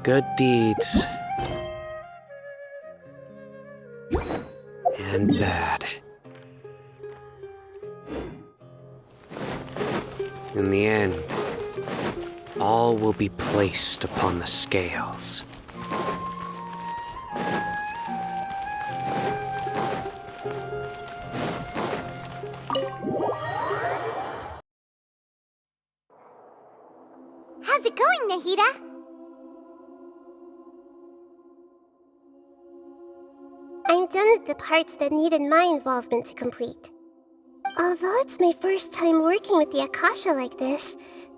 Good deeds. And bad. In the end, all will be placed upon the scales. How's it going, Nahida? I'm done with the parts that needed my involvement to complete. Although it's my first time working with the Akasha like this,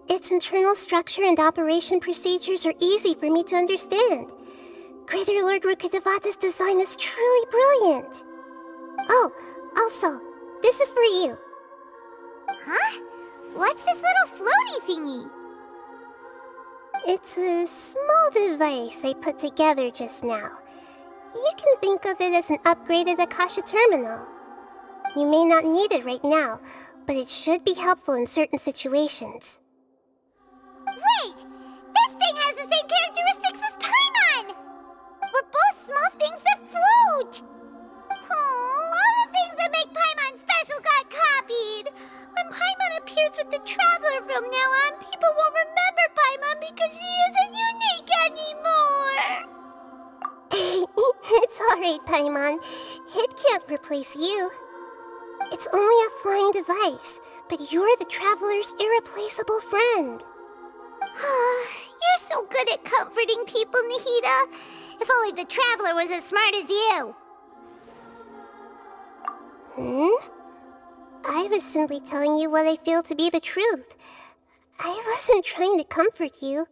its internal structure and operation procedures are easy for me to understand. Great Lord Rukkhadevata's design is truly brilliant. Oh, also, this is for you. Huh? What's this little floaty thingy? It's a small device I put together just now. You can think of it as an upgraded Akasha terminal. You may not need it right now, but it should be helpful in certain situations. Wait! This thing has the same characteristics as Paimon! We're both small things that float! Oh, all the things that make Paimon special got copied! When Paimon appears with the Traveler from now on, people won't remember Paimon because she isn't unique anymore! It's alright, Paimon. It can't replace you. It's only a flying device, but you're the Traveler's irreplaceable friend. You're so good at comforting people, Nahida. If only the Traveler was as smart as you. I was simply telling you what I feel to be the truth. I wasn't trying to comfort you.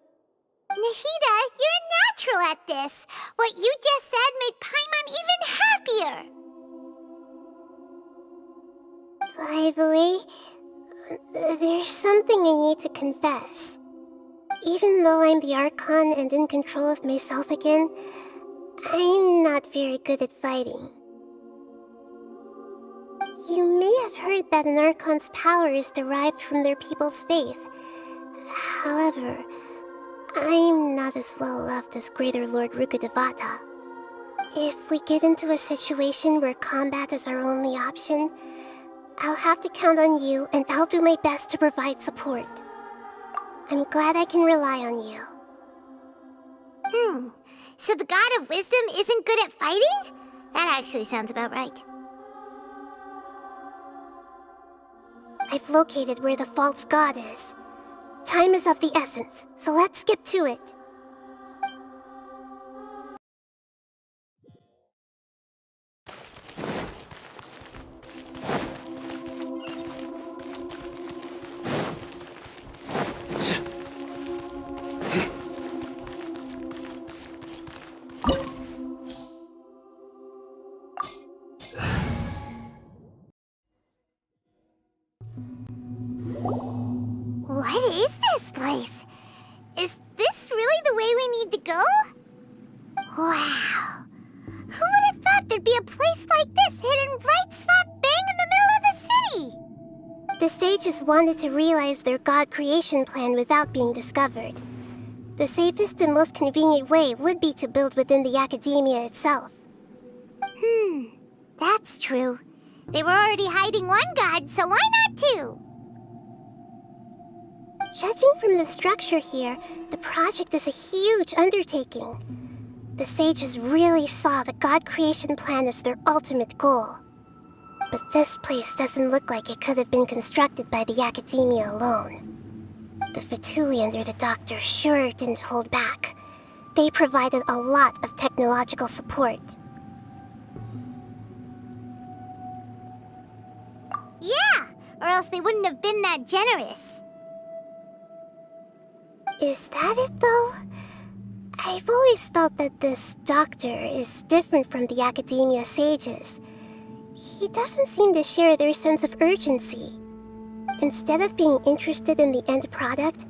Nahida, you're a natural at this. What you just said made Paimon even happier. By the way, there's something I need to confess. Even though I'm the Archon and in control of myself again, I'm not very good at fighting. You may have heard that an Archon's power is derived from their people's faith. However, I'm not as well loved as Great Lord Rukkhadevata. If we get into a situation where combat is our only option, I'll have to count on you, and I'll do my best to provide support. I'm glad I can rely on you. So the God of Wisdom isn't good at fighting? That actually sounds about right. I've located where the false god is. Time is of the essence, so let's skip to it. What is this place? Is this really the way we need to go? Wow. Who would have thought there'd be a place like this hidden right slap bang in the middle of the city? The sages wanted to realize their god creation plan without being discovered. The safest and most convenient way would be to build within the academia itself. That's true. They were already hiding one god, so why not two? Judging from the structure here, the project is a huge undertaking. The sages really saw the god creation plan as their ultimate goal. But this place doesn't look like it could have been constructed by the academia alone. The Fatui under the Doctor sure didn't hold back. They provided a lot of technological support. Yeah, or else they wouldn't have been that generous. Is that it, though? I've always felt that this doctor is different from the academia sages. He doesn't seem to share their sense of urgency. Instead of being interested in the end product,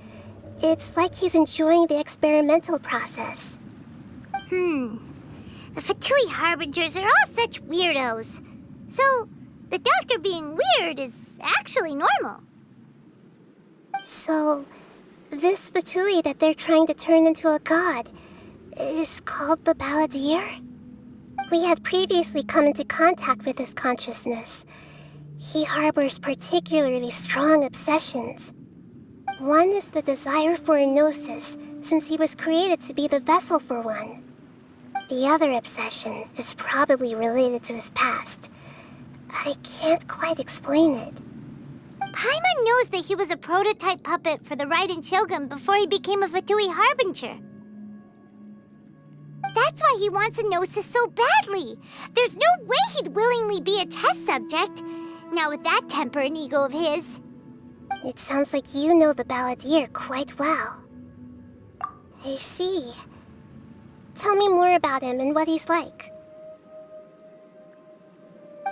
it's like he's enjoying the experimental process. The Fatui Harbingers are all such weirdos. So, the doctor being weird is actually normal. So, this Fatui that they're trying to turn into a god, is called the Balladeer? We had previously come into contact with his consciousness. He harbors particularly strong obsessions. One is the desire for a gnosis, since he was created to be the vessel for one. The other obsession is probably related to his past. I can't quite explain it. Paimon knows that he was a prototype puppet for the Raiden Shogun before he became a Fatui Harbinger. That's why he wants a gnosis so badly. There's no way he'd willingly be a test subject. Not with that temper and ego of his. It sounds like you know the Balladeer quite well. I see. Tell me more about him and what he's like.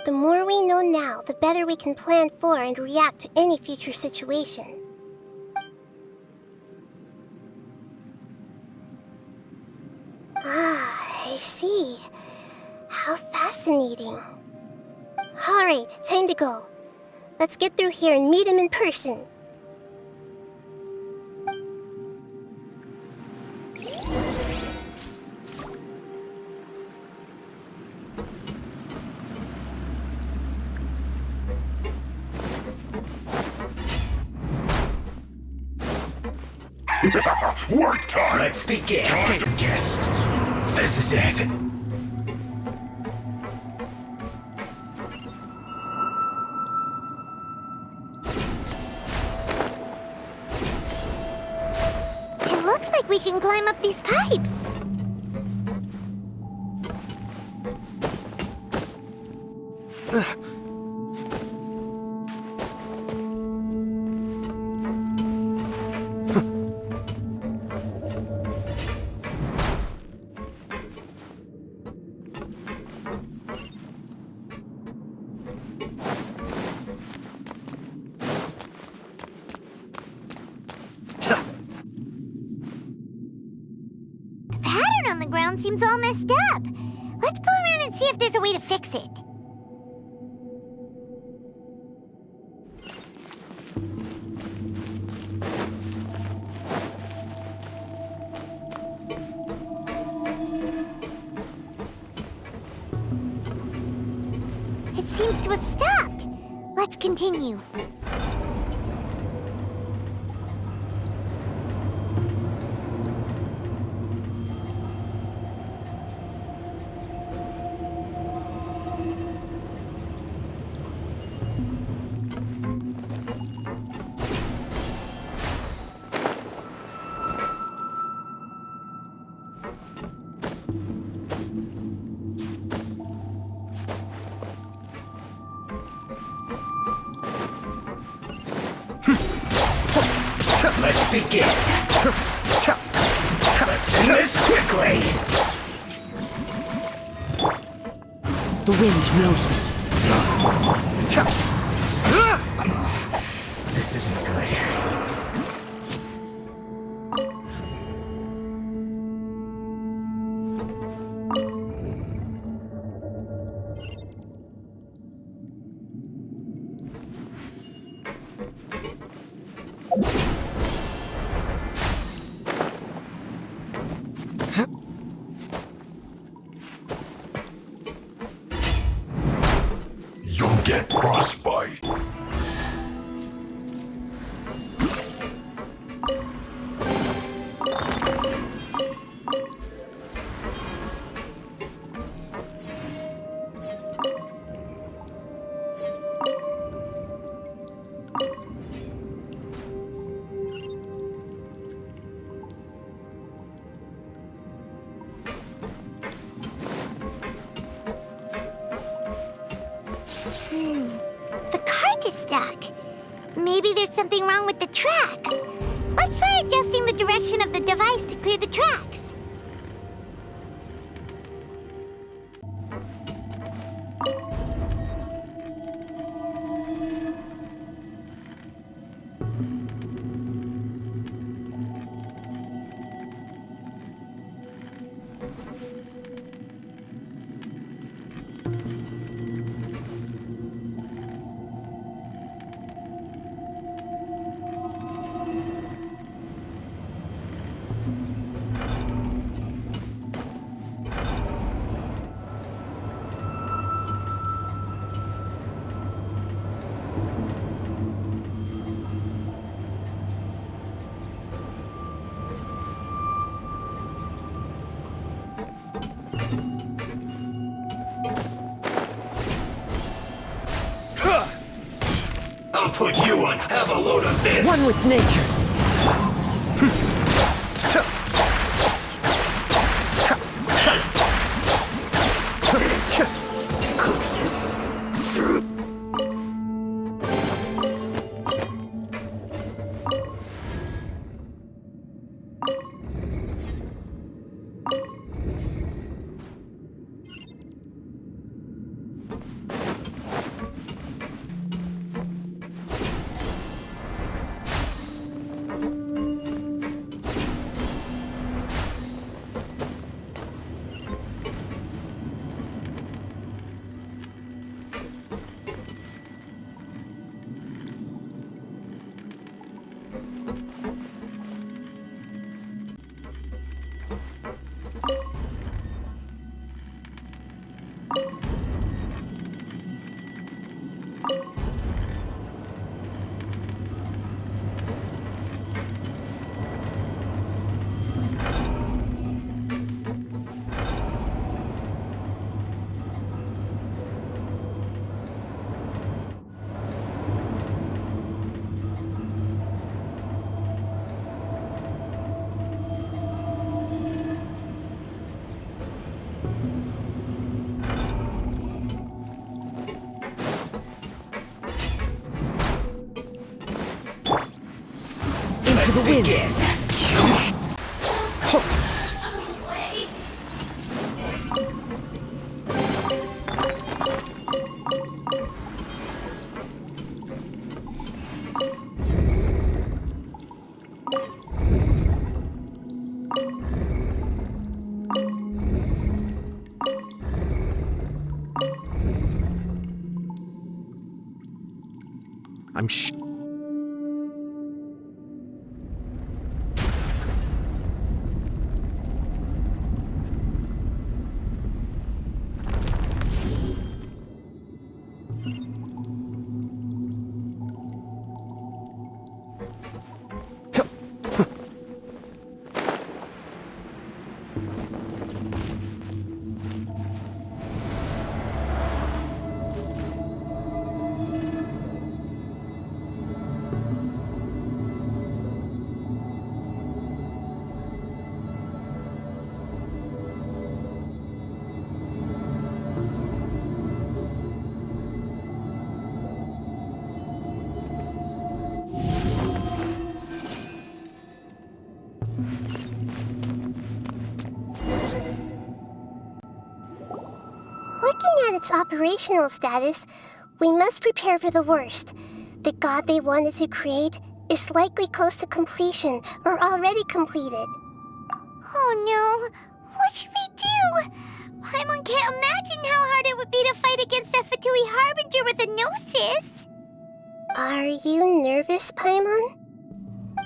The more we know now, the better we can plan for and react to any future situation. Ah, I see. How fascinating. Alright, time to go. Let's get through here and meet him in person. Work time! Let's begin. Yes, this is it. It looks like we can climb up these pipes. The pattern on the ground seems all messed up. Let's go around and see if there's a way to fix it. It seems to have stopped. Let's continue. Let's begin. Let's end this quickly. The wind knows me. This isn't good. You'll get frostbite. The cart is stuck. Maybe there's something wrong with the tracks. Let's try adjusting the direction of the device to clear the tracks. I'll put you on. Have a load of this. One with nature. Cook this through. Into the wind. I'm Looking at its operational status, we must prepare for the worst. The god they wanted to create is likely close to completion or already completed. Oh no! What should we do? Paimon can't imagine how hard it would be to fight against a Fatui Harbinger with a Gnosis! Are you nervous, Paimon?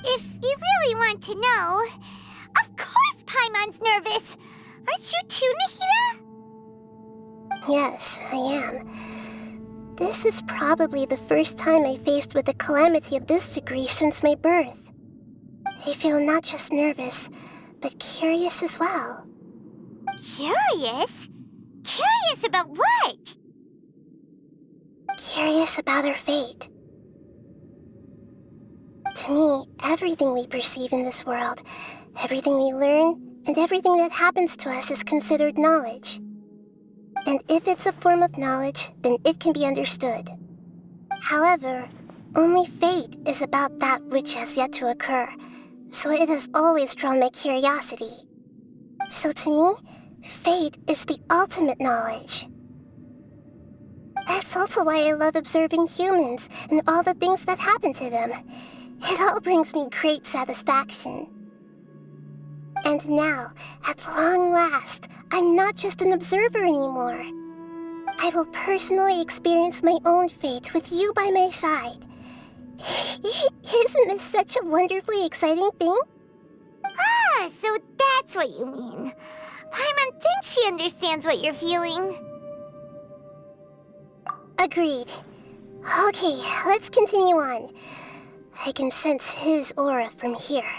If you really want to know, of course Paimon's nervous! Aren't you too, Nahida? Yes, I am. This is probably the first time I faced with a calamity of this degree since my birth. I feel not just nervous, but curious as well. Curious? Curious about what? Curious about our fate. To me, everything we perceive in this world, everything we learn, and everything that happens to us is considered knowledge. And if it's a form of knowledge, then it can be understood. However, only fate is about that which has yet to occur, so it has always drawn my curiosity. So to me, fate is the ultimate knowledge. That's also why I love observing humans and all the things that happen to them. It all brings me great satisfaction. And now, at long last, I'm not just an observer anymore. I will personally experience my own fate with you by my side. Isn't this such a wonderfully exciting thing? Ah, so that's what you mean. Paimon thinks she understands what you're feeling. Agreed. Okay, let's continue on. I can sense his aura from here.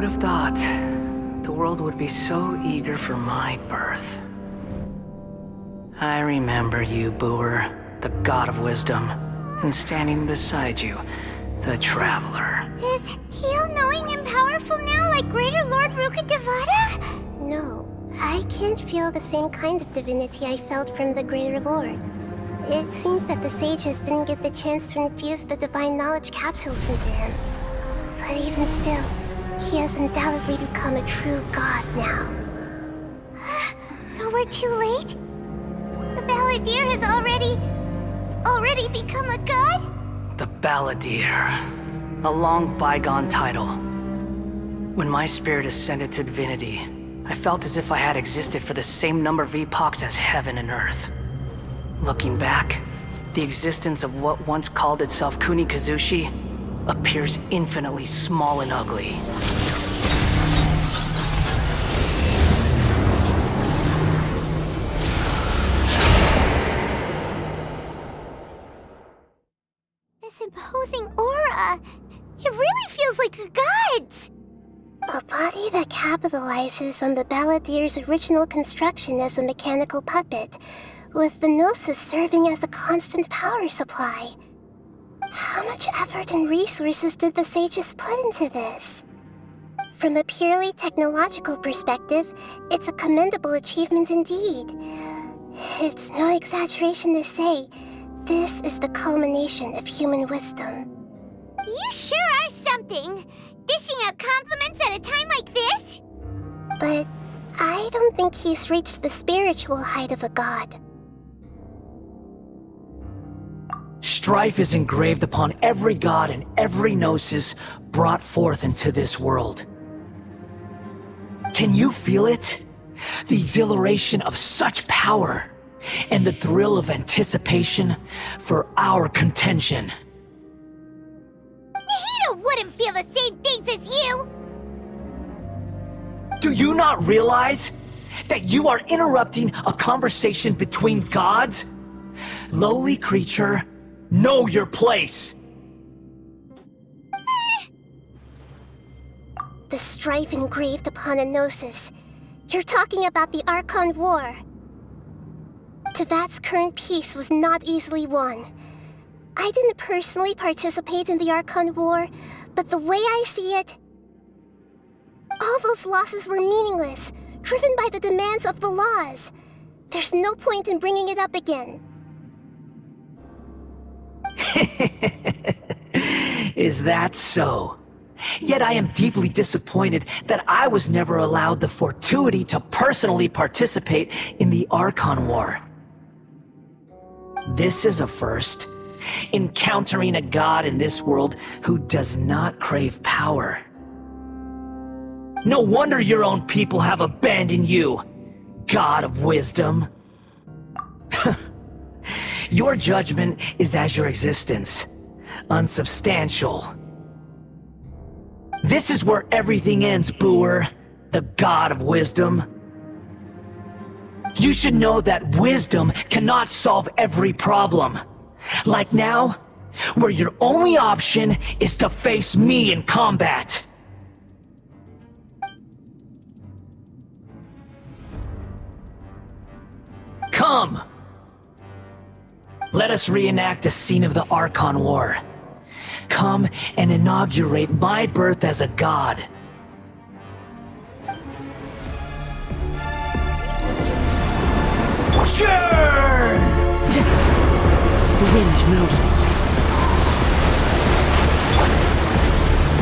would have thought the world would be so eager for my birth? I remember you, Booer, the god of wisdom, and standing beside you, the traveler. Is he all-knowing and powerful now like Great Lord Rukkhadevata? No, I can't feel the same kind of divinity I felt from the Greater Lord. It seems that the sages didn't get the chance to infuse the divine knowledge capsules into him. But even still, he has undoubtedly become a true god now. So we're too late? The Balladeer has already become a god? The Balladeer. A long bygone title. When my spirit ascended to divinity, I felt as if I had existed for the same number of epochs as heaven and earth. Looking back, the existence of what once called itself Kunikazushi appears infinitely small and ugly. This imposing aura, it really feels like the gods! A body that capitalizes on the Balladeer's original construction as a mechanical puppet, with the Gnosis serving as a constant power supply. How much effort and resources did the sages put into this? From a purely technological perspective, it's a commendable achievement indeed. It's no exaggeration to say, this is the culmination of human wisdom. You sure are something! Dishing out compliments at a time like this? But I don't think he's reached the spiritual height of a god. Strife is engraved upon every god and every gnosis brought forth into this world. Can you feel it? The exhilaration of such power, and the thrill of anticipation for our contention. Nahida wouldn't feel the same things as you! Do you not realize that you are interrupting a conversation between gods? Lowly creature, know your place! The strife engraved upon a gnosis. You're talking about the Archon War. Tevat's current peace was not easily won. I didn't personally participate in the Archon War, but the way I see it, all those losses were meaningless, driven by the demands of the laws. There's no point in bringing it up again. Is that so? Yet I am deeply disappointed that I was never allowed the fortuity to personally participate in the Archon War. This is a first. Encountering a god in this world who does not crave power. No wonder your own people have abandoned you, god of wisdom. Your judgment is as your existence, unsubstantial. This is where everything ends, Booer, the god of wisdom. You should know that wisdom cannot solve every problem. Like now, where your only option is to face me in combat. Come! Let us reenact a scene of the Archon War. Come and inaugurate my birth as a god. Churn! The wind knows me.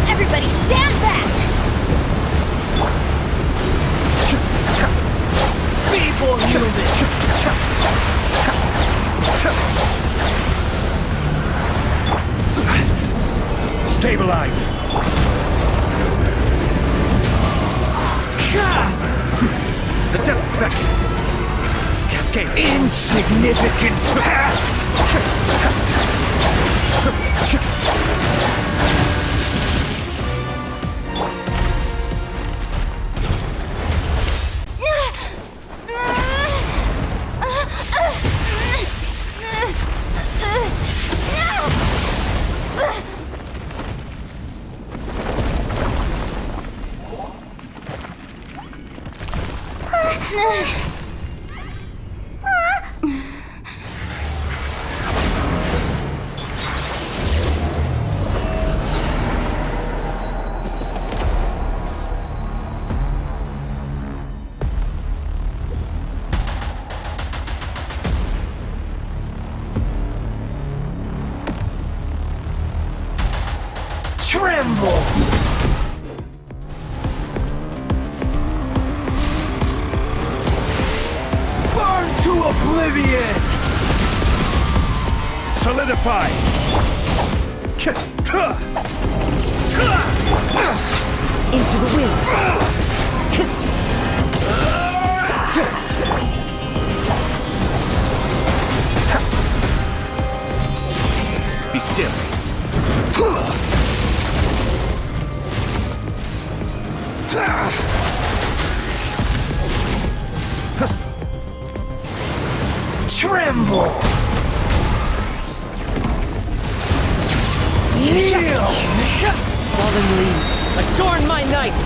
Everybody stand back! Feeble human! Stabilize! The depths beckon! Cascade! Insignificant past! Tremble! Burn to oblivion! Solidify! Into the wind. Be still. Tremble! Kneel! Fallen leaves, adorn my night!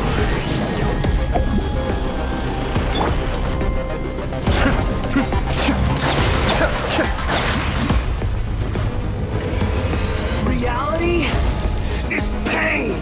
Reality is pain!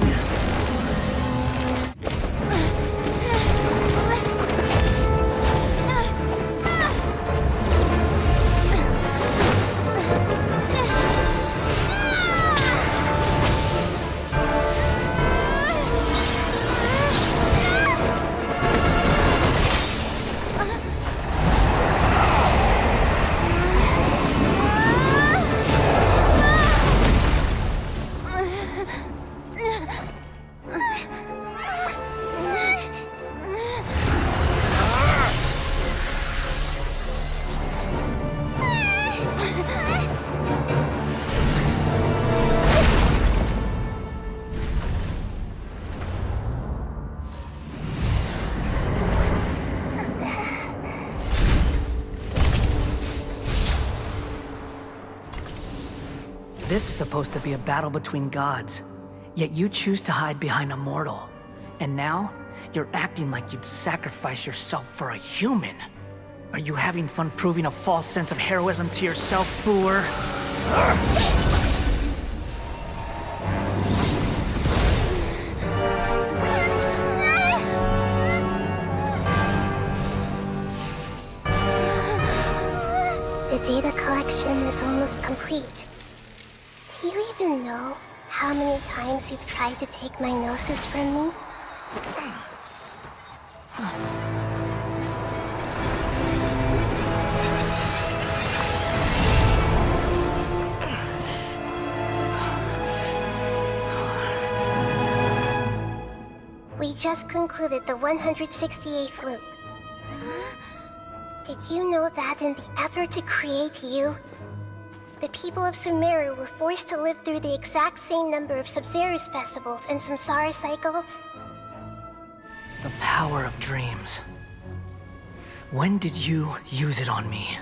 This is supposed to be a battle between gods, yet you choose to hide behind a mortal. And now, you're acting like you'd sacrifice yourself for a human. Are you having fun proving a false sense of heroism to yourself, Boor? The data collection is almost complete. Do you even know how many times you've tried to take my gnosis from me? We just concluded the 168th loop. Did you know that in the effort to create you, the people of Sumeru were forced to live through the exact same number of Sub-Zerus festivals and Samsara cycles? The power of dreams. When did you use it on me?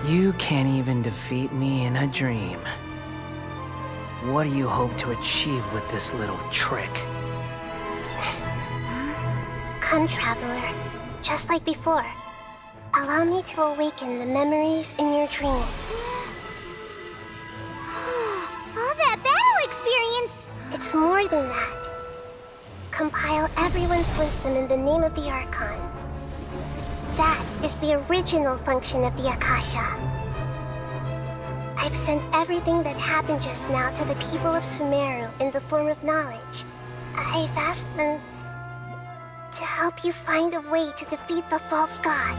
You can't even defeat me in a dream. What do you hope to achieve with this little trick? Come, Traveler. Just like before. Allow me to awaken the memories in your dreams. All that battle experience! It's more than that. Compile everyone's wisdom in the name of the Archon. That is the original function of the Akasha. I've sent everything that happened just now to the people of Sumeru in the form of knowledge. I've asked them to help you find a way to defeat the false god.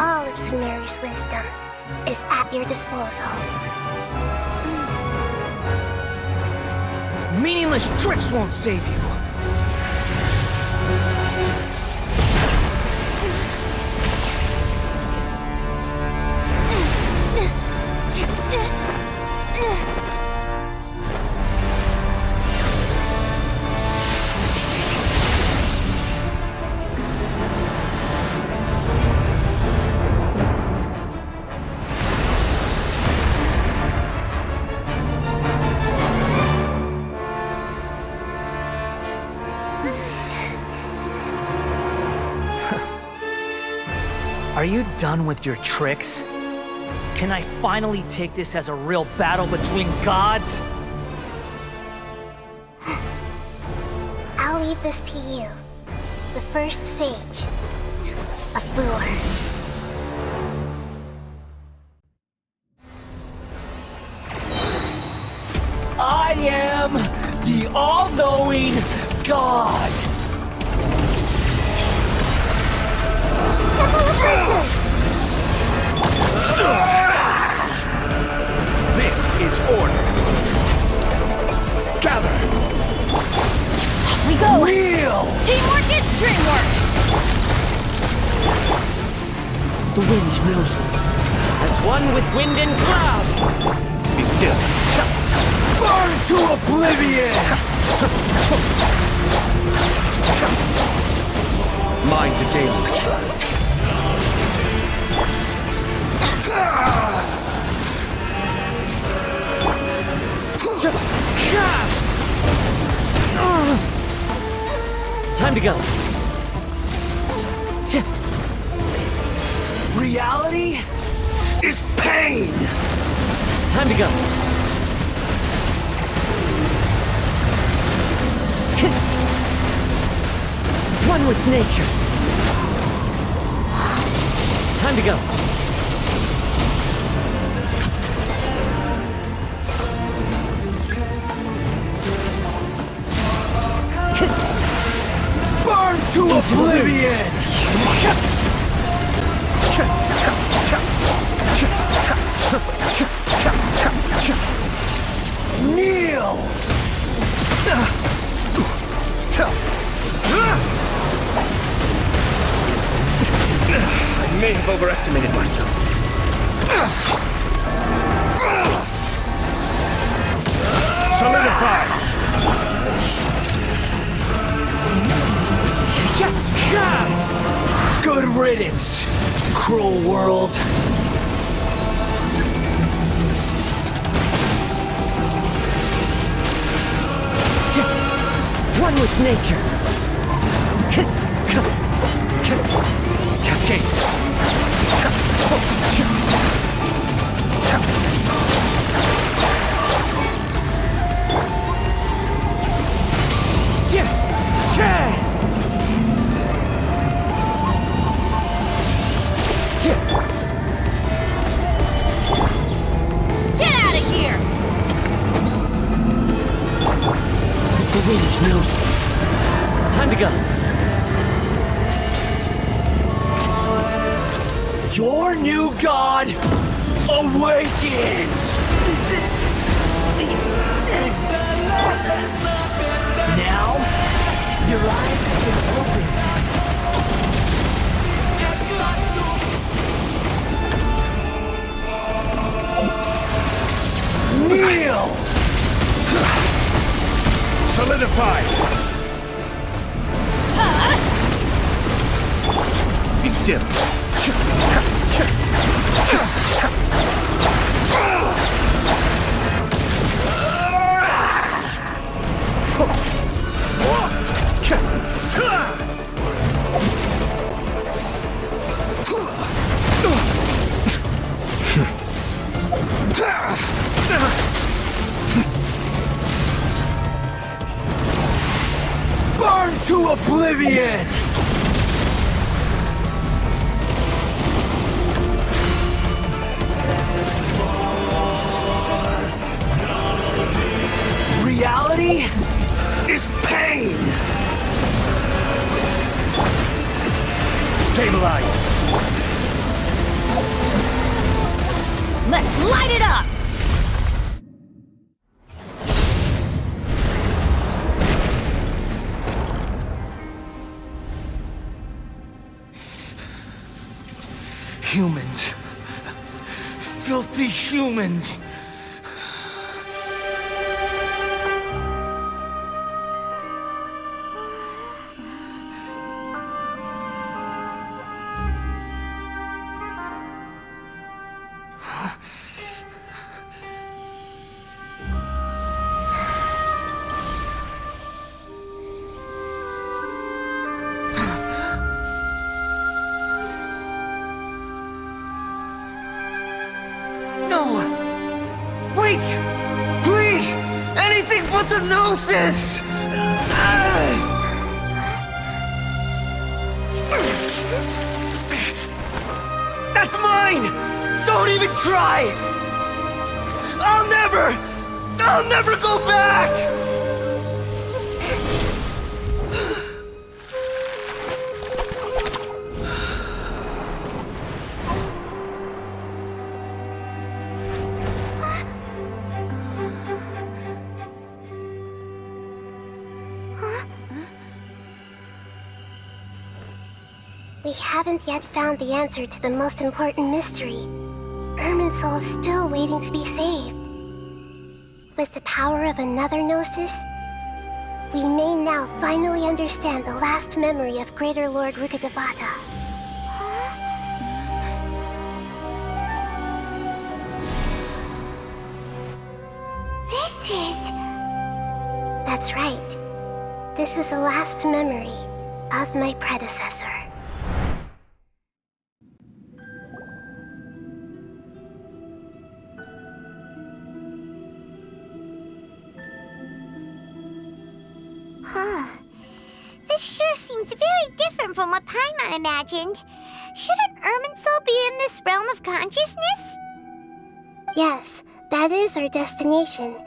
All of Sumeru's wisdom is at your disposal. Meaningless tricks won't save you! Are you done with your tricks? Can I finally take this as a real battle between gods? I'll leave this to you. The first sage of Boor. I am the all-knowing God! Temple of Wisdom! This is order. Gather. We go! Real! Teamwork is dreamwork! The wind knows me. As one with wind and cloud! Be still. Burn to oblivion! Mind the deluge. Time to go. Reality is pain! Time to go. One with nature. Time to go. Burn to oblivion! Kneel! I may have overestimated myself. Solidify! Good riddance, cruel world. One with nature. Cascade! Get out of here! The wind knows me. Time to go. Your new god awakens! This is the end. Now, your eyes have been opened. Kneel! Solidify! Be still. Burn to oblivion! Reality is pain! Stabilize! Let's light it up! Humans. Filthy humans. No! Wait! Please! Anything but the gnosis! That's mine! Don't even try! I'll never go back! We haven't yet found the answer to the most important mystery. Irminsul is still waiting to be saved. With the power of another Gnosis, we may now finally understand the last memory of Greater Lord Rukkhadevata. This is... That's right. This is the last memory of my predecessor. Huh. This sure seems very different from what Paimon imagined. Shouldn't Irminsul be in this realm of consciousness? Yes, that is our destination.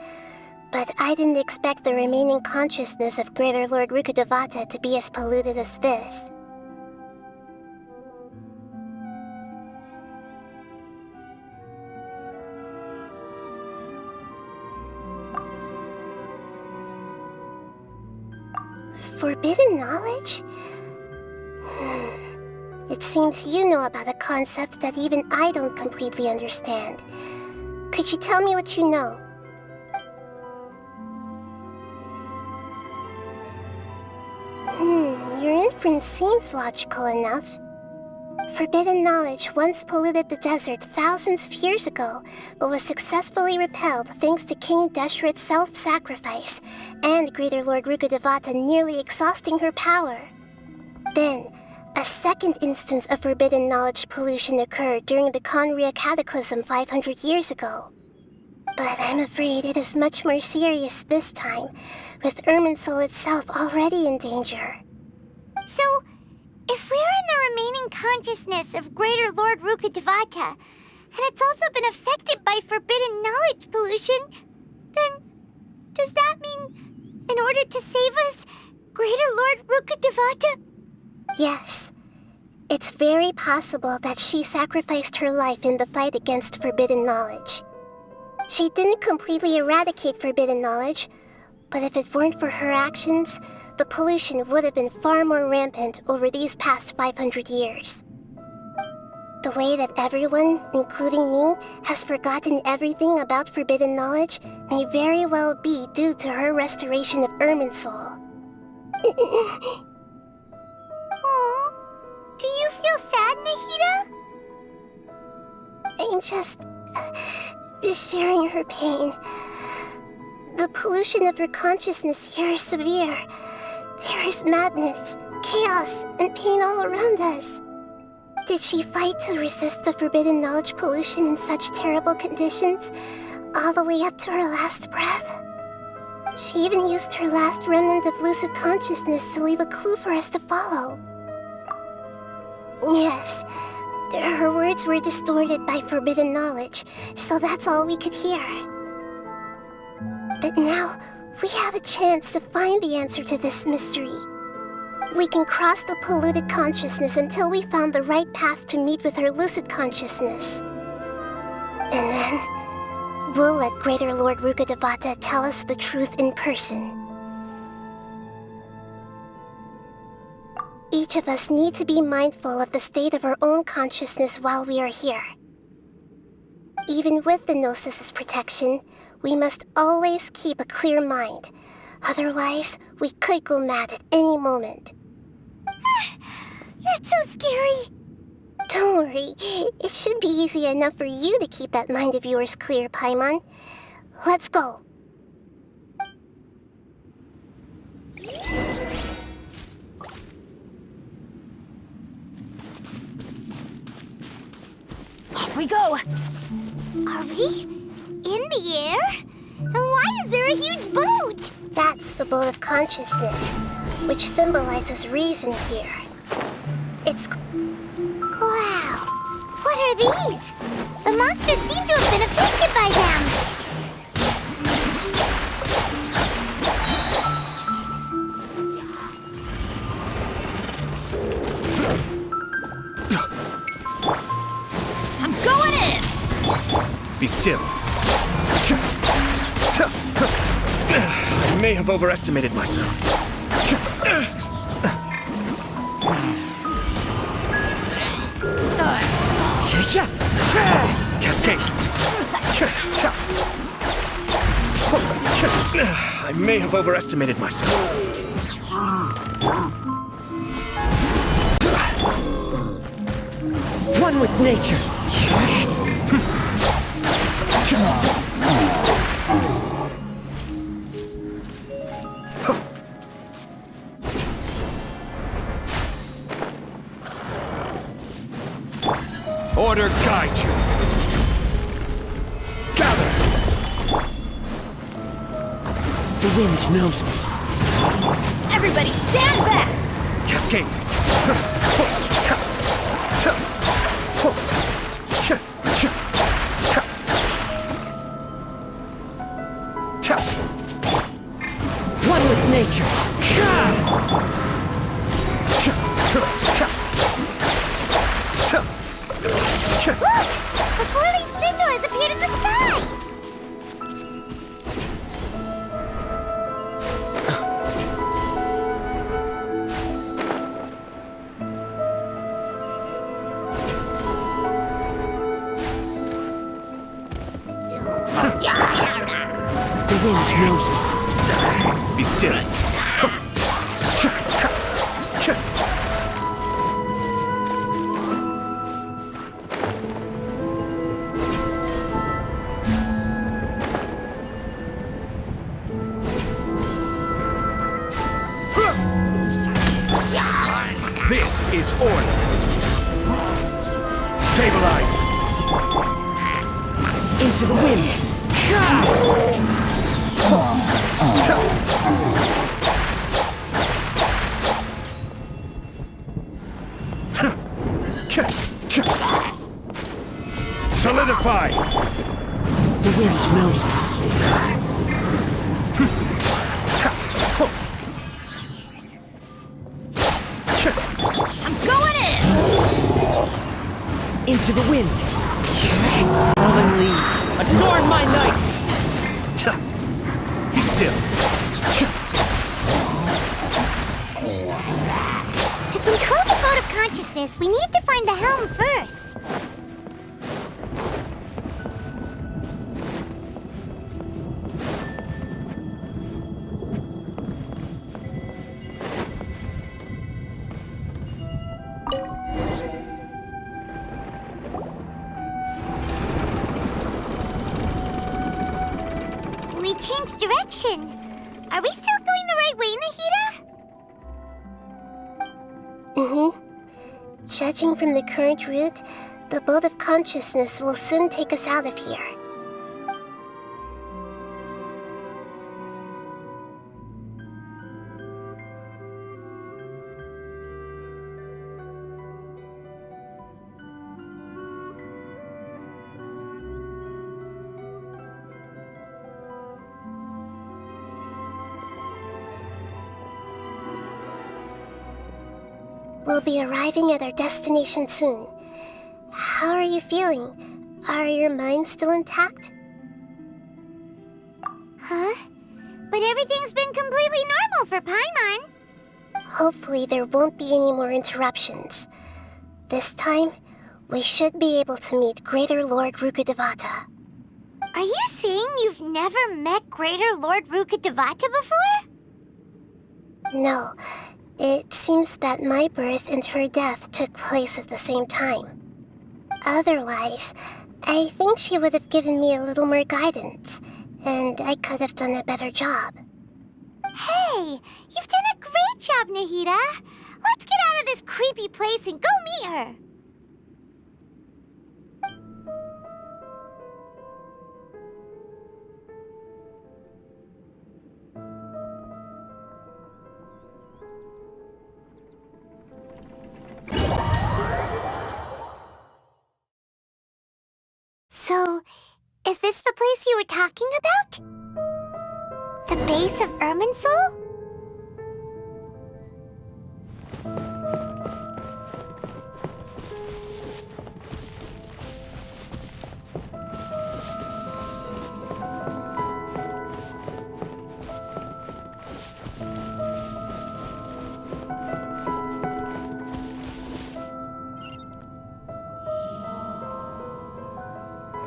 But I didn't expect the remaining consciousness of Greater Lord Rukkhadevata to be as polluted as this. Forbidden knowledge? It seems you know about a concept that even I don't completely understand. Could you tell me what you know? Your inference seems logical enough. Forbidden knowledge once polluted the desert thousands of years ago, but was successfully repelled thanks to King Deshret's self-sacrifice, and Greater Lord Rukkhadevata nearly exhausting her power. Then, a second instance of forbidden knowledge pollution occurred during the Conria Cataclysm 500 years ago. But I'm afraid it is much more serious this time, with Irminsul itself already in danger. So, if we're in the remaining consciousness of Greater Lord Rukkhadevata, and it's also been affected by forbidden knowledge pollution, then does that mean, in order to save us, Greater Lord Rukkhadevata? Yes. It's very possible that she sacrificed her life in the fight against forbidden knowledge. She didn't completely eradicate forbidden knowledge, but if it weren't for her actions, the pollution would have been far more rampant over these past 500 years. The way that everyone, including me, has forgotten everything about forbidden knowledge may very well be due to her restoration of Irminsul. Aww. Do you feel sad, Nahida? I'm just sharing her pain. The pollution of her consciousness here is severe. There is madness, chaos, and pain all around us. Did she fight to resist the forbidden knowledge pollution in such terrible conditions, all the way up to her last breath? She even used her last remnant of lucid consciousness to leave a clue for us to follow. Yes, her words were distorted by forbidden knowledge, so that's all we could hear. But now, we have a chance to find the answer to this mystery. We can cross the polluted consciousness until we found the right path to meet with her lucid consciousness. And then, we'll let Greater Lord Rukkhadevata tell us the truth in person. Each of us need to be mindful of the state of our own consciousness while we are here. Even with the Gnosis's protection, we must always keep a clear mind. Otherwise, we could go mad at any moment. That's so scary. Don't worry, it should be easy enough for you to keep that mind of yours clear, Paimon. Let's go. Off we go! Are we in the air? And why is there a huge boat? That's the boat of consciousness, which symbolizes reason here. It's... Wow. What are these? The monsters seem to have been affected by them. I'm going in! Be still. I may have overestimated myself. Cascade. I may have overestimated myself. One with nature. Order guide you. Gather. The wind knows me. Everybody stand back! Cascade. One with nature. Look! A four-leaf sigil has appeared in the sky! The wind knows me. Be still. This is order. Stabilize. Into the wind. Solidify. The wind knows me. I'm going in! Into the wind. Fallen leaves, adorn my night. Be still. To control the boat of consciousness, we need to find the helm first. We changed direction. Are we still going the right way, Nahida? Mm-hmm. Judging from the current route, the boat of consciousness will soon take us out of here. We'll be arriving at our destination soon. How are you feeling? Are your minds still intact? Huh? But everything's been completely normal for Paimon. Hopefully there won't be any more interruptions. This time, we should be able to meet Greater Lord Rukkhadevata. Are you saying you've never met Greater Lord Rukkhadevata before? No, it seems that my birth and her death took place at the same time. Otherwise, I think she would have given me a little more guidance, and I could have done a better job. Hey, you've done a great job, Nahida. Let's get out of this creepy place and go meet her. Is this the place you were talking about? The base of Irminsul?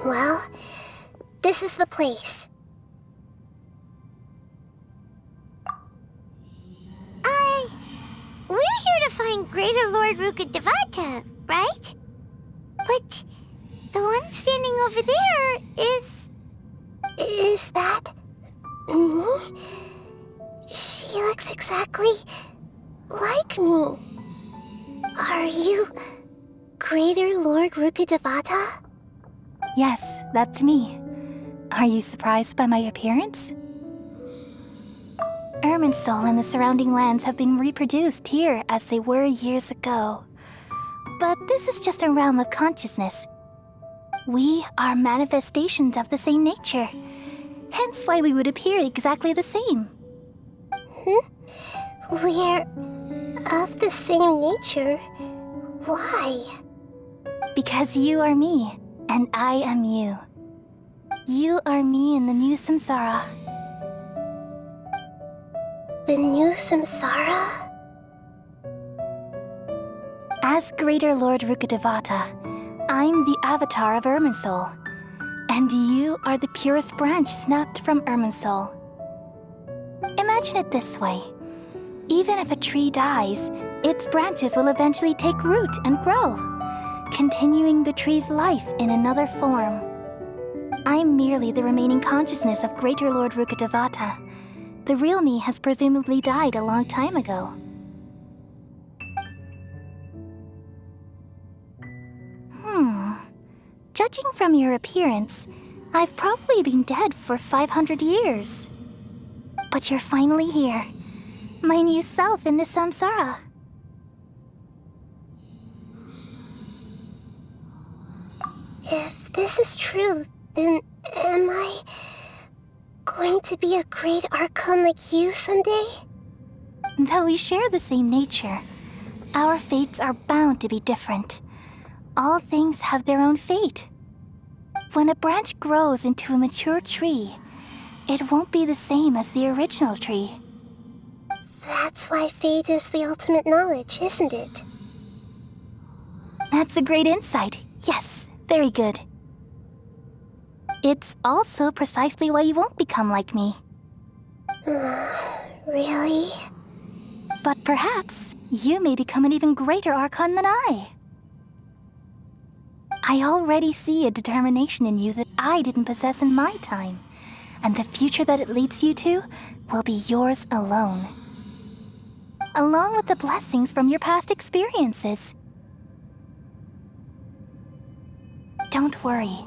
Well, this is the place. We're here to find Greater Lord Rukkhadevata, right? But the one standing over there is... Is that me? She looks exactly like me. Are you Greater Lord Rukkhadevata? Yes, that's me. Are you surprised by my appearance? Irminsul and the surrounding lands have been reproduced here as they were years ago. But this is just a realm of consciousness. We are manifestations of the same nature. Hence why we would appear exactly the same. We're of the same nature. Why? Because you are me, and I am you. You are me in the new samsara. The new samsara? As Greater Lord Rukkhadevata, I'm the avatar of Irminsul, and you are the purest branch snapped from Irminsul. Imagine it this way. Even if a tree dies, its branches will eventually take root and grow, continuing the tree's life in another form. I'm merely the remaining consciousness of Greater Lord Rukkhadevata. The real me has presumably died a long time ago. Judging from your appearance, I've probably been dead for 500 years. But you're finally here. My new self in the samsara. If this is true, then am I going to be a great archon like you someday? Though we share the same nature, our fates are bound to be different. All things have their own fate. When a branch grows into a mature tree, it won't be the same as the original tree. That's why fate is the ultimate knowledge, isn't it? That's a great insight. Yes, very good. It's also precisely why you won't become like me. Really? But perhaps you may become an even greater archon than I. I already see a determination in you that I didn't possess in my time, and the future that it leads you to will be yours alone. Along with the blessings from your past experiences. Don't worry.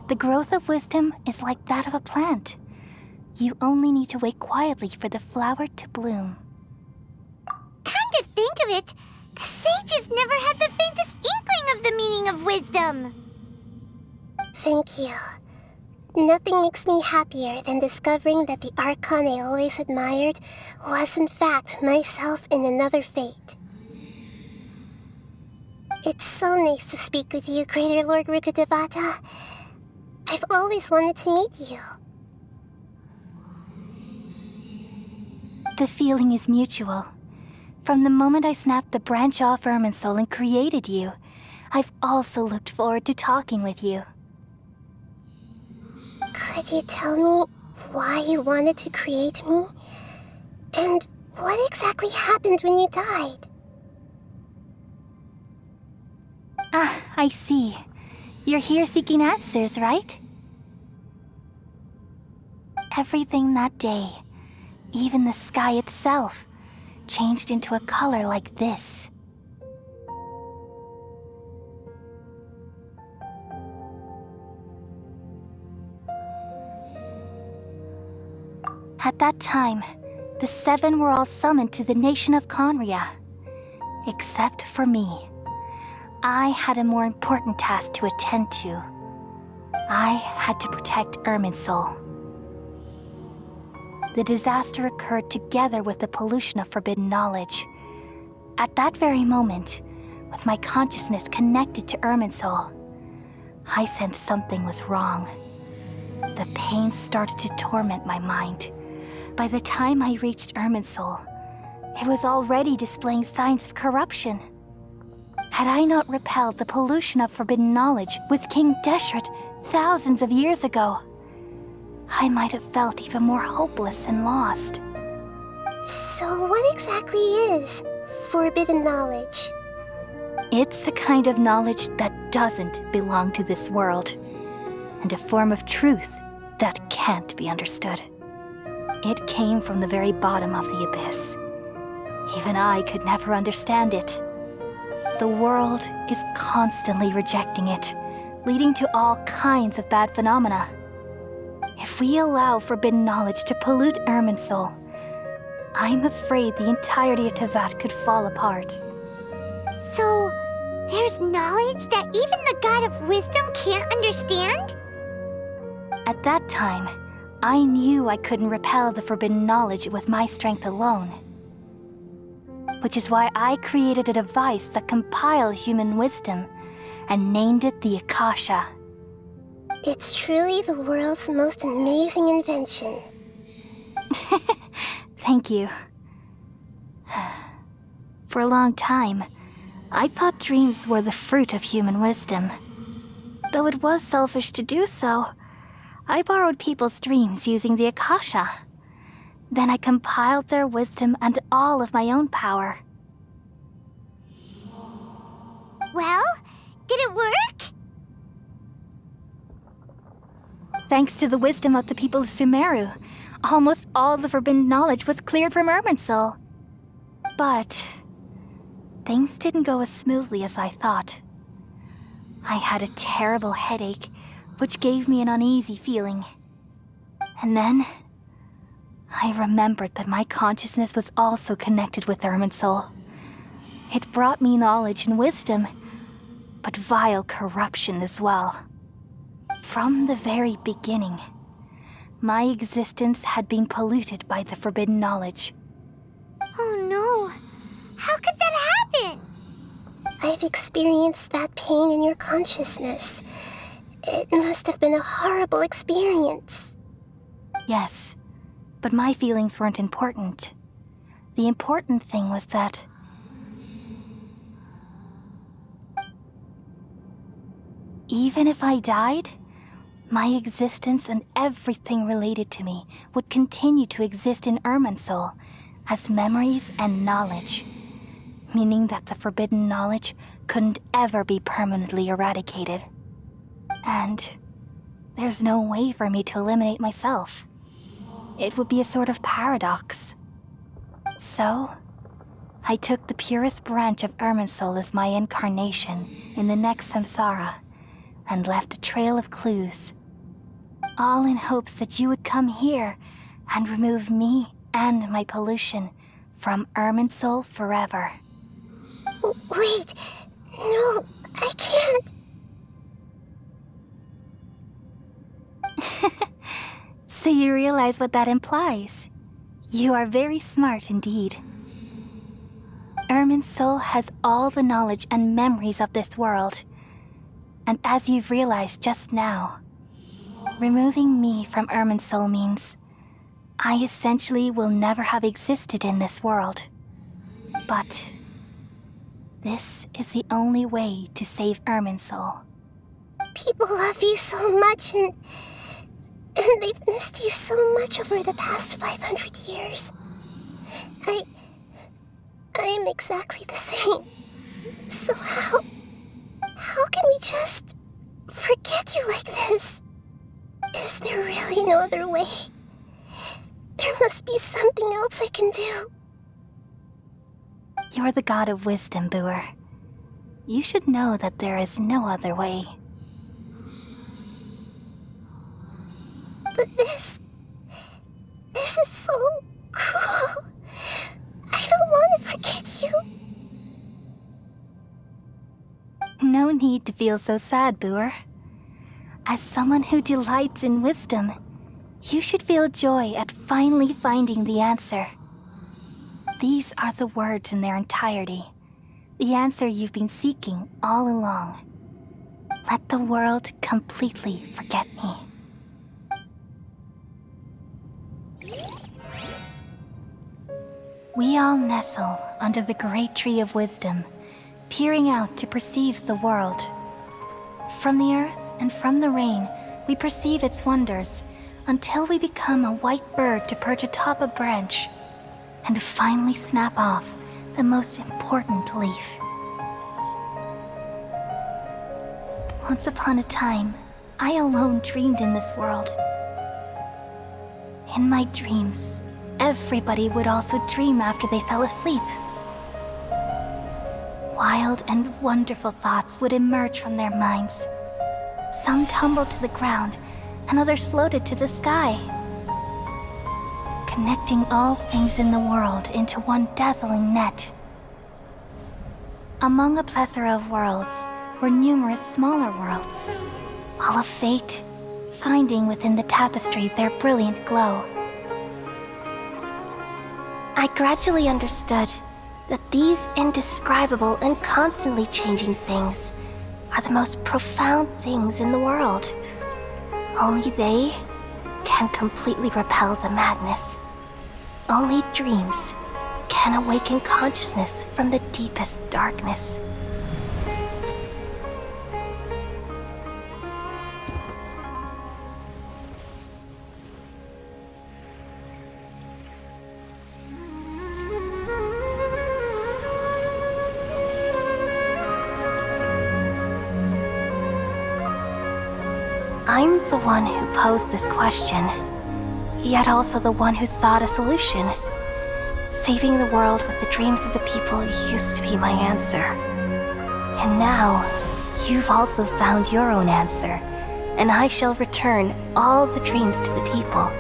The growth of wisdom is like that of a plant. You only need to wait quietly for the flower to bloom. Come to think of it, the sages never had the faintest inkling of the meaning of wisdom. Thank you. Nothing makes me happier than discovering that the archon I always admired was in fact myself in another fate. It's so nice to speak with you, Greater Lord Rukkhadevata. I've always wanted to meet you. The feeling is mutual. From the moment I snapped the branch off Irminsul and created you, I've also looked forward to talking with you. Could you tell me why you wanted to create me? And what exactly happened when you died? Ah, I see. You're here seeking answers, right? Everything that day, even the sky itself, changed into a color like this. At that time, the seven were all summoned to the nation of Conria, except for me. I had a more important task to attend to. I had to protect Irminsul. The disaster occurred together with the pollution of forbidden knowledge. At that very moment, with my consciousness connected to Irminsul, I sensed something was wrong. The pain started to torment my mind. By the time I reached Irminsul, it was already displaying signs of corruption. Had I not repelled the pollution of forbidden knowledge with King Deshret thousands of years ago, I might have felt even more hopeless and lost. So what exactly is forbidden knowledge? It's a kind of knowledge that doesn't belong to this world, and a form of truth that can't be understood. It came from the very bottom of the abyss. Even I could never understand it. The world is constantly rejecting it, leading to all kinds of bad phenomena. If we allow forbidden knowledge to pollute Irminsul, I'm afraid the entirety of Teyvat could fall apart. So, there's knowledge that even the God of Wisdom can't understand? At that time, I knew I couldn't repel the forbidden knowledge with my strength alone. Which is why I created a device that compiled human wisdom and named it the Akasha. It's truly the world's most amazing invention. Thank you. For a long time, I thought dreams were the fruit of human wisdom. Though it was selfish to do so, I borrowed people's dreams using the Akasha. Then I compiled their wisdom and all of my own power. Well, did it work? Thanks to the wisdom of the people of Sumeru, almost all the forbidden knowledge was cleared from Irminsul. But things didn't go as smoothly as I thought. I had a terrible headache, which gave me an uneasy feeling. And then I remembered that my consciousness was also connected with Irminsul. It brought me knowledge and wisdom, but vile corruption as well. From the very beginning, my existence had been polluted by the forbidden knowledge. Oh no. How could that happen? I've experienced that pain in your consciousness. It must have been a horrible experience. Yes, but my feelings weren't important. The important thing was that even if I died, my existence and everything related to me would continue to exist in Irminsul as memories and knowledge, meaning that the forbidden knowledge couldn't ever be permanently eradicated. And there's no way for me to eliminate myself. It would be a sort of paradox. So, I took the purest branch of Irminsul as my incarnation in the next samsara, and left a trail of clues, all in hopes that you would come here and remove me and my pollution from Irminsul forever. Wait, no, I can't. So you realize what that implies. You are very smart indeed. Irminsul has all the knowledge and memories of this world. And as you've realized just now, removing me from Irminsul means I essentially will never have existed in this world. But this is the only way to save Irminsul. People love you so much, and they've missed you so much over the past 500 years. I am exactly the same. So how can we just forget you like this? Is there really no other way? There must be something else I can do. You're the god of wisdom, Buer. You should know that there is no other way. But this is so cruel. I don't want to forget you. No need to feel so sad, Buer. As someone who delights in wisdom, you should feel joy at finally finding the answer. These are the words in their entirety, the answer you've been seeking all along. Let the world completely forget me. We all nestle under the great tree of wisdom, peering out to perceive the world. From the earth and from the rain, we perceive its wonders, until we become a white bird to perch atop a branch, and finally snap off the most important leaf. Once upon a time, I alone dreamed in this world. In my dreams, everybody would also dream after they fell asleep. Wild and wonderful thoughts would emerge from their minds. Some tumbled to the ground, and others floated to the sky, connecting all things in the world into one dazzling net. Among a plethora of worlds were numerous smaller worlds, all of fate, finding within the tapestry their brilliant glow. I gradually understood that these indescribable and constantly changing things are the most profound things in the world. Only they can completely repel the madness. Only dreams can awaken consciousness from the deepest darkness. I'm the one who posed this question, yet also the one who sought a solution. Saving the world with the dreams of the people used to be my answer. And now, you've also found your own answer, and I shall return all the dreams to the people.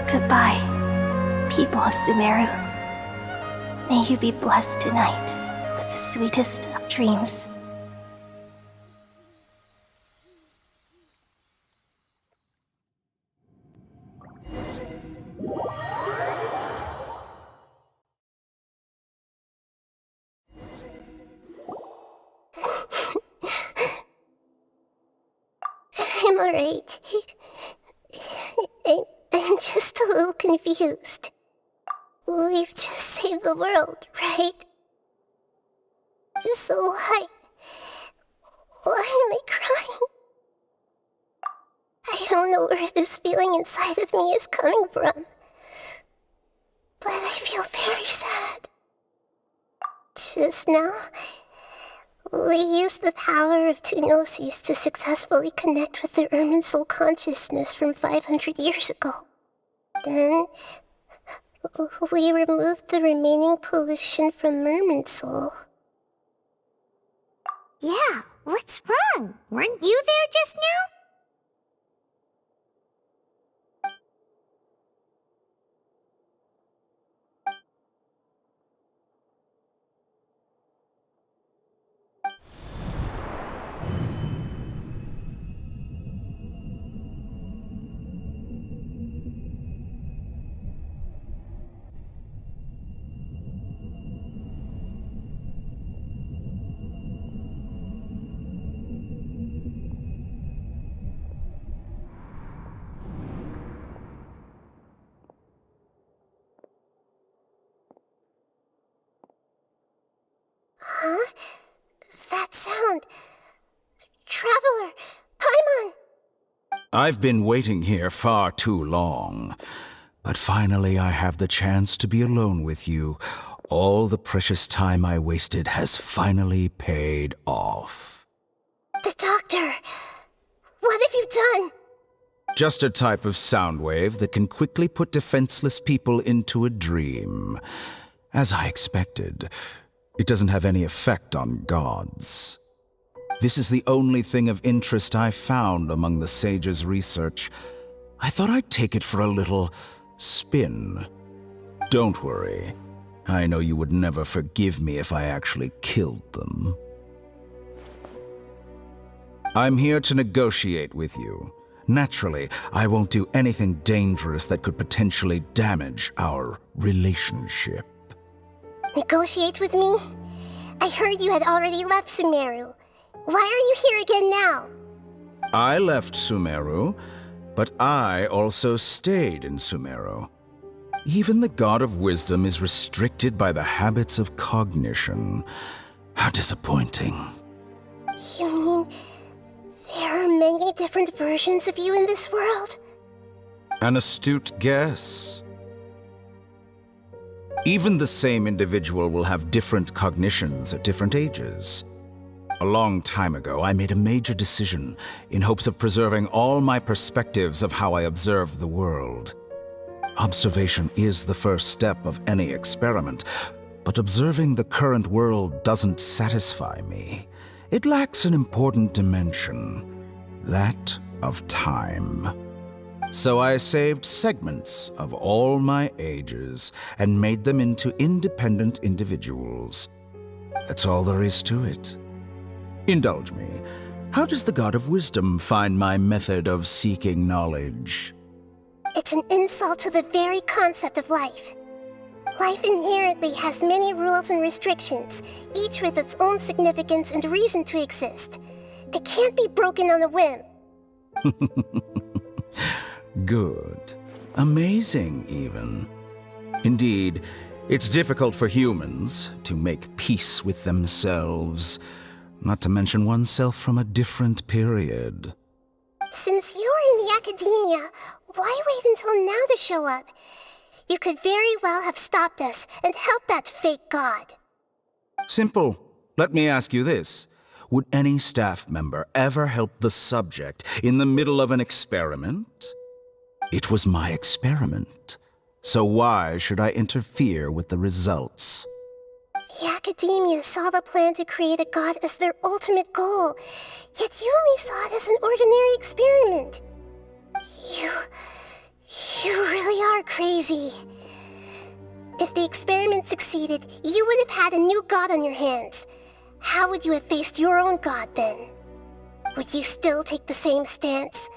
Goodbye, people of Sumeru. May you be blessed tonight with the sweetest of dreams. I'm alright. I'm just a little confused. We've just saved the world, right? So why am I crying? I don't know where this feeling inside of me is coming from, but I feel very sad. Just now, we used the power of two gnosis to successfully connect with the Irminsul consciousness from 500 years ago. Then, we removed the remaining pollution from Irminsul. Yeah, what's wrong? Weren't you there just now? Huh? That sound. Traveler! Paimon! I've been waiting here far too long. But finally I have the chance to be alone with you. All the precious time I wasted has finally paid off. The doctor! What have you done? Just a type of sound wave that can quickly put defenseless people into a dream. As I expected, it doesn't have any effect on gods. This is the only thing of interest I found among the sage's research. I thought I'd take it for a little spin. Don't worry. I know you would never forgive me if I actually killed them. I'm here to negotiate with you. Naturally, I won't do anything dangerous that could potentially damage our relationship. Negotiate with me? I heard you had already left Sumeru. Why are you here again now? I left Sumeru, but I also stayed in Sumeru. Even the God of Wisdom is restricted by the habits of cognition. How disappointing. You mean there are many different versions of you in this world? An astute guess. Even the same individual will have different cognitions at different ages. A long time ago, I made a major decision in hopes of preserving all my perspectives of how I observed the world. Observation is the first step of any experiment, but observing the current world doesn't satisfy me. It lacks an important dimension, that of time. So I saved segments of all my ages and made them into independent individuals. That's all there is to it. Indulge me. How does the God of Wisdom find my method of seeking knowledge? It's an insult to the very concept of life. Life inherently has many rules and restrictions, each with its own significance and reason to exist. They can't be broken on a whim. Good. Amazing, even. Indeed, it's difficult for humans to make peace with themselves, not to mention oneself from a different period. Since you're in the academia, why wait until now to show up? You could very well have stopped us and helped that fake god. Simple. Let me ask you this. Would any staff member ever help the subject in the middle of an experiment? It was my experiment. So why should I interfere with the results? The academia saw the plan to create a god as their ultimate goal, yet you only saw it as an ordinary experiment. You really are crazy. If the experiment succeeded, you would have had a new god on your hands. How would you have faced your own god then? Would you still take the same stance?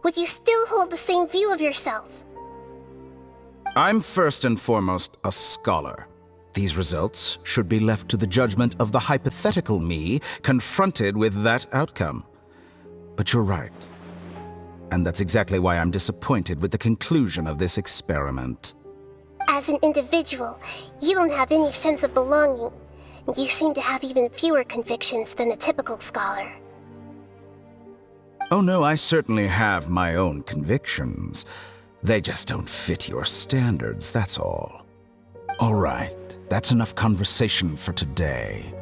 Would you still hold the same view of yourself? I'm first and foremost a scholar. These results should be left to the judgment of the hypothetical me confronted with that outcome. But you're right. And that's exactly why I'm disappointed with the conclusion of this experiment. As an individual, you don't have any sense of belonging. You seem to have even fewer convictions than a typical scholar. Oh no, I certainly have my own convictions. They just don't fit your standards, that's all. All right, that's enough conversation for today.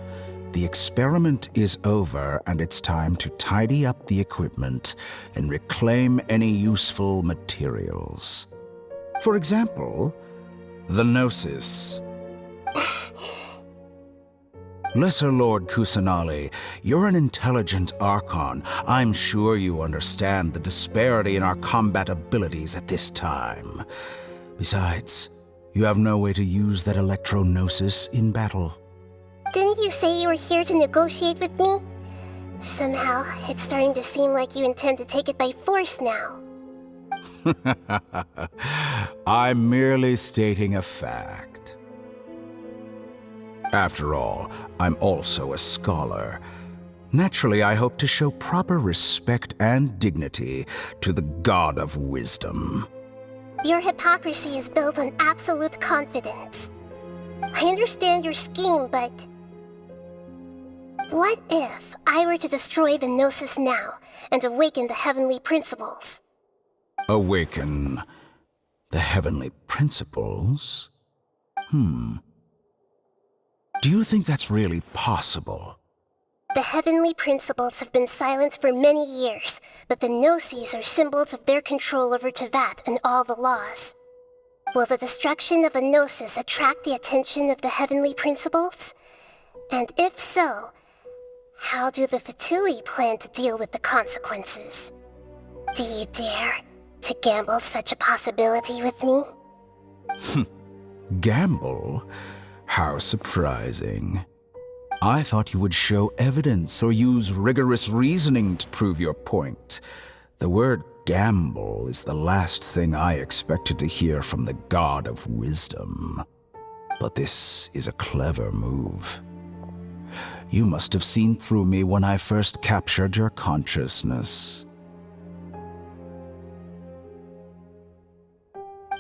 The experiment is over, and it's time to tidy up the equipment and reclaim any useful materials. For example, the Gnosis. Lesser Lord Kusanali, you're an intelligent Archon. I'm sure you understand the disparity in our combat abilities at this time. Besides, you have no way to use that Electro-Gnosis in battle. Didn't you say you were here to negotiate with me? Somehow, it's starting to seem like you intend to take it by force now. I'm merely stating a fact. After all, I'm also a scholar. Naturally, I hope to show proper respect and dignity to the God of Wisdom. Your hypocrisy is built on absolute confidence. I understand your scheme, but... what if I were to destroy the Gnosis now and awaken the heavenly principles? Awaken the heavenly principles? Do you think that's really possible? The heavenly principles have been silent for many years, but the Gnosis are symbols of their control over Teyvat and all the laws. Will the destruction of a Gnosis attract the attention of the heavenly principles? And if so, How do the Fatui plan to deal with the consequences? Do you dare to gamble such a possibility with me? Gamble? How surprising. I thought you would show evidence or use rigorous reasoning to prove your point. The word gamble is the last thing I expected to hear from the god of wisdom. But this is a clever move. You must have seen through me when I first captured your consciousness.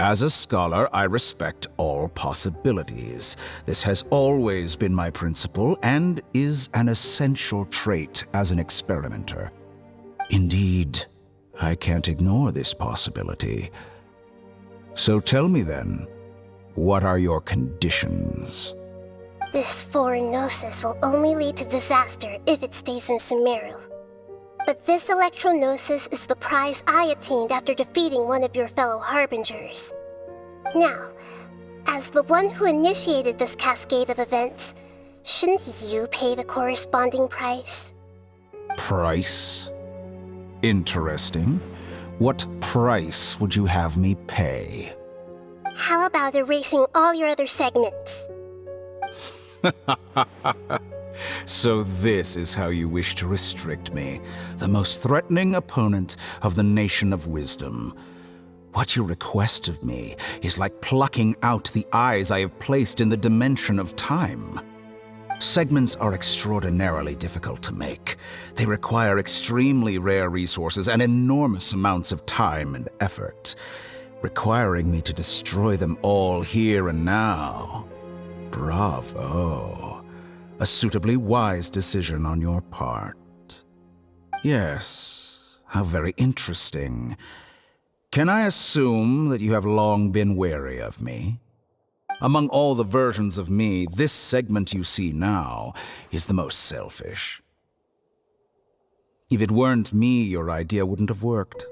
As a scholar, I respect all possibilities. This has always been my principle and is an essential trait as an experimenter. Indeed, I can't ignore this possibility. So tell me then, what are your conditions? This foreign gnosis will only lead to disaster if it stays in Sumeru. But this electral gnosis is the prize I obtained after defeating one of your fellow harbingers. Now, as the one who initiated this cascade of events, shouldn't you pay the corresponding price? Price? Interesting. What price would you have me pay? How about erasing all your other segments? So this is how you wish to restrict me, the most threatening opponent of the Nation of Wisdom. What you request of me is like plucking out the eyes I have placed in the dimension of time. Segments are extraordinarily difficult to make. They require extremely rare resources and enormous amounts of time and effort, requiring me to destroy them all here and now. Bravo. A suitably wise decision on your part. Yes, how very interesting. Can I assume that you have long been wary of me? Among all the versions of me, this segment you see now is the most selfish. If it weren't me, your idea wouldn't have worked.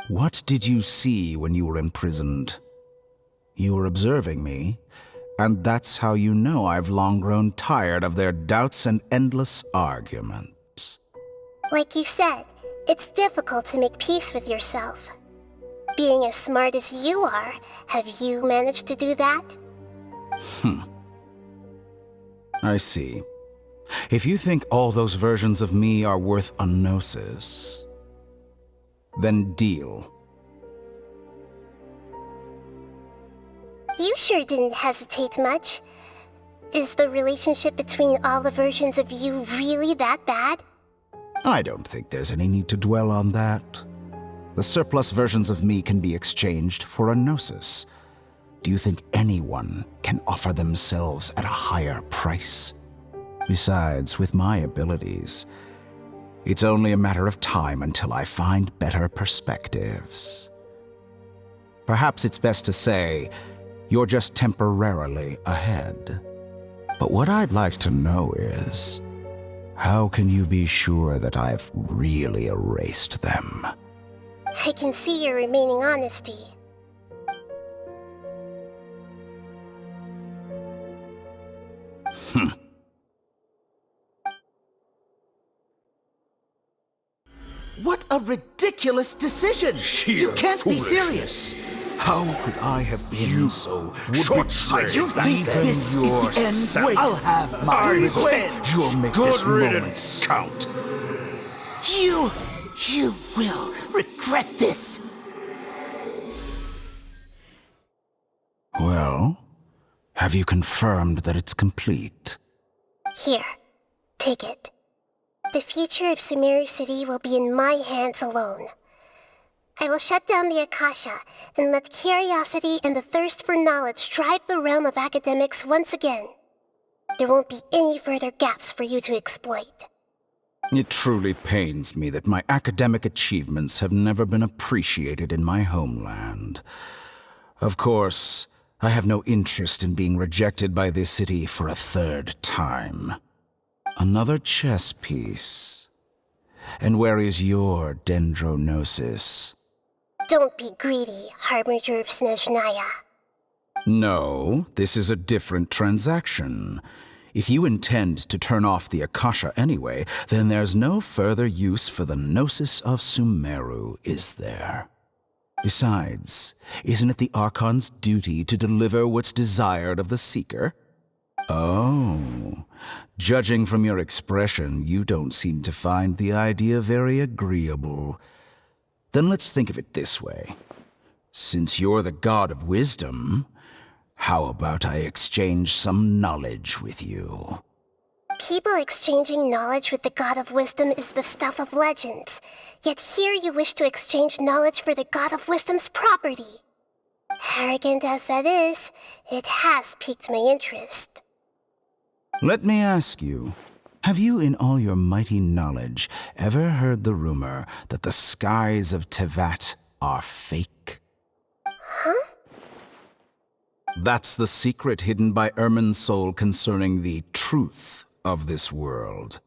What did you see when you were imprisoned? You were observing me, and that's how you know I've long grown tired of their doubts and endless arguments. Like you said, it's difficult to make peace with yourself. Being as smart as you are, have you managed to do that? I see. If you think all those versions of me are worth a gnosis, then deal. You sure didn't hesitate much. Is the relationship between all the versions of you really that bad? I don't think there's any need to dwell on that. The surplus versions of me can be exchanged for a gnosis. Do you think anyone can offer themselves at a higher price? Besides, with my abilities, it's only a matter of time until I find better perspectives. Perhaps it's best to say, you're just temporarily ahead. But what I'd like to know is, how can you be sure that I've really erased them? I can see your remaining honesty. What a ridiculous decision! You can't be serious! How could I have been so short-sighted? You think this is the end? Wait, I'll have my revenge! You'll make this moment count. You will regret this! Well, have you confirmed that it's complete? Here, take it. The future of Sumeru City will be in my hands alone. I will shut down the Akasha and let curiosity and the thirst for knowledge drive the realm of academics once again. There won't be any further gaps for you to exploit. It truly pains me that my academic achievements have never been appreciated in my homeland. Of course, I have no interest in being rejected by this city for a third time. Another chess piece. And where is your dendronosis? Don't be greedy, Harbinger of Snezhnaya. No, this is a different transaction. If you intend to turn off the Akasha anyway, then there's no further use for the Gnosis of Sumeru, is there? Besides, isn't it the Archon's duty to deliver what's desired of the Seeker? Oh, judging from your expression, you don't seem to find the idea very agreeable. Then let's think of it this way. Since you're the god of wisdom, how about I exchange some knowledge with you? People exchanging knowledge with the God of Wisdom is the stuff of legends. Yet here you wish to exchange knowledge for the God of Wisdom's property. Arrogant as that is, it has piqued my interest. Let me ask you, have you in all your mighty knowledge ever heard the rumor that the skies of Tevat are fake? Huh? That's the secret hidden by Irminsul concerning the truth of this world.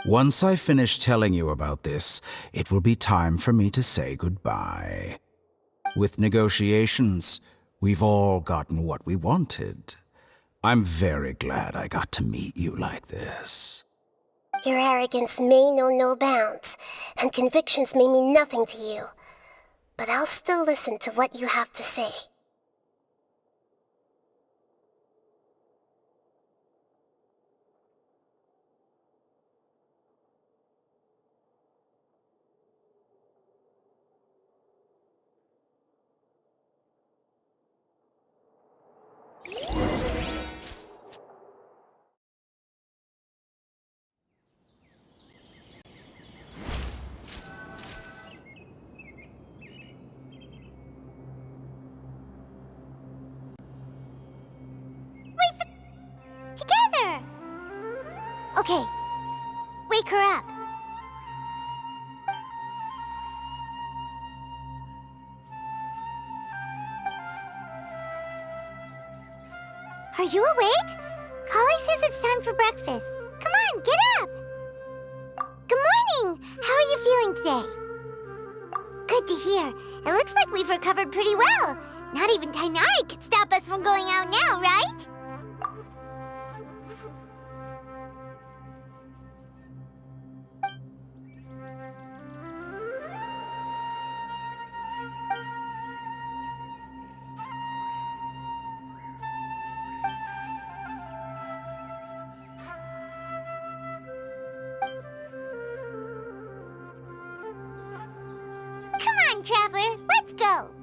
Once I finish telling you about this, it will be time for me to say goodbye. With negotiations, we've all gotten what we wanted. I'm very glad I got to meet you like this. Your arrogance may know no bounds, and convictions may mean nothing to you. But I'll still listen to what you have to say. Together! Okay, wake her up. Are you awake? Kali says it's time for breakfast. Come on, get up! Good morning! How are you feeling today? Good to hear. It looks like we've recovered pretty well. Not even Tainari could stop us from going out now, right? Come on, Traveler, let's go!